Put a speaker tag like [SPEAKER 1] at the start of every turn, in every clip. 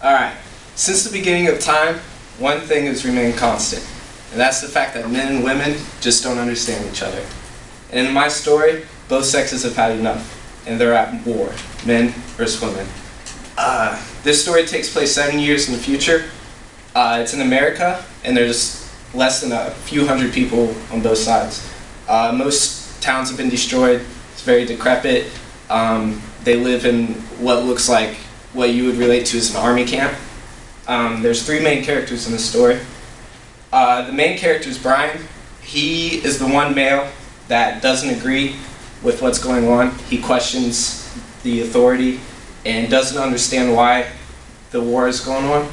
[SPEAKER 1] Alright, since the beginning of time, one thing has remained constant, and that's the fact that men and women just don't understand each other. And in my story, both sexes have had enough, and they're at war, men versus women. This story takes place 7 years in the future. It's in America, and there's less than a few hundred people on both sides. Most towns have been destroyed. It's very decrepit. They live in what looks like what you would relate to as an army camp. There's three main characters in the story. The main character is Brian. He is the one male that doesn't agree with what's going on. He questions the authority and doesn't understand why the war is going on.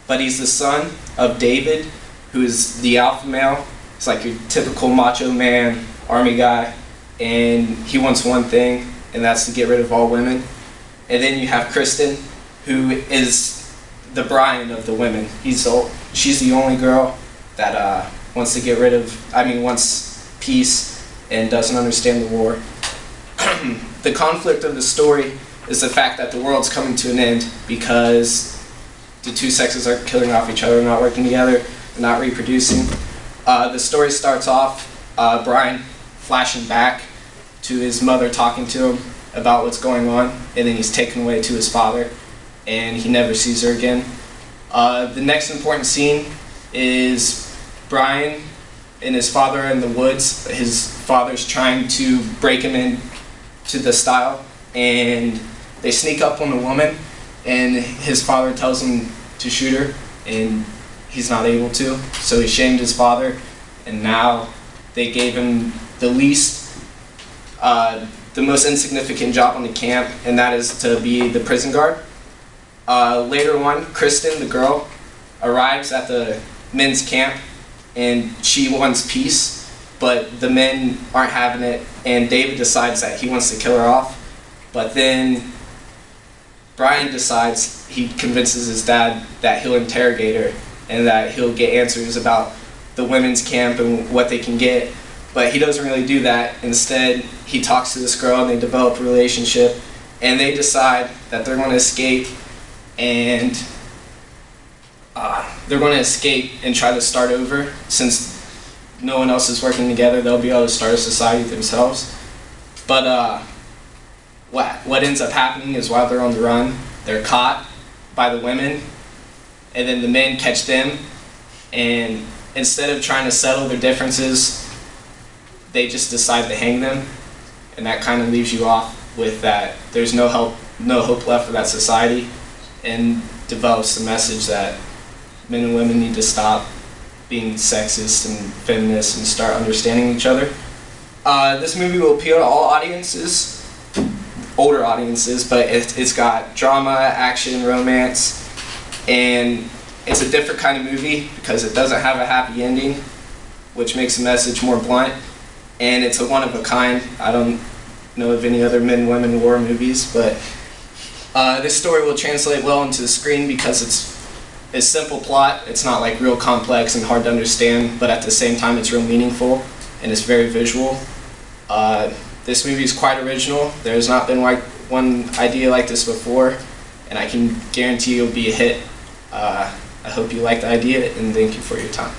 [SPEAKER 1] But he's the son of David, who is the alpha male. He's like your typical macho man, army guy, and he wants one thing, and that's to get rid of all women. And then you have Kristen, who is the Brian of the women. She's the only girl that wants to get rid of, wants peace and doesn't understand the war. The conflict of the story is the fact that the world's coming to an end because the two sexes are killing off each other, not working together, not reproducing. The story starts off Brian flashing back to his mother talking to him about what's going on, and then he's taken away to his father, and he never sees her again. The next important scene is Brian and his father in the woods. His father's trying to break him into the style, and they sneak up on the woman, and his father tells him to shoot her, and he's not able to, so he shamed his father, and now they gave him the most insignificant job on the camp, and that is to be the prison guard. Later on, Kristen, the girl, arrives at the men's camp, and she wants peace, but the men aren't having it, and David decides that he wants to kill her off. But then Brian decides, he convinces his dad that he'll interrogate her and that he'll get answers about the women's camp and what they can get. But he doesn't really do that. Instead, he talks to this girl and they develop a relationship, and they decide that they're going to escape and try to start over. Since no one else is working together, they'll be able to start a society themselves. But what ends up happening is while they're on the run, they're caught by the women, and then the men catch them, and instead of trying to settle their differences, they just decide to hang them, and that kind of leaves you off with that there's no hope left for that society, and develops the message that men and women need to stop being sexist and feminist and start understanding each other. This movie will appeal to all audiences, older audiences, but it's got drama, action, romance, and it's a different kind of movie because it doesn't have a happy ending, which makes the message more blunt, and it's a one-of-a-kind. I don't know of any other men-women war movies, but this story will translate well into the screen because it's a simple plot. It's not like real complex and hard to understand, but at the same time it's real meaningful, and it's very visual. This movie is quite original. There's not been one idea like this before, and I can guarantee it'll be a hit. I hope you like the idea, and thank you for your time.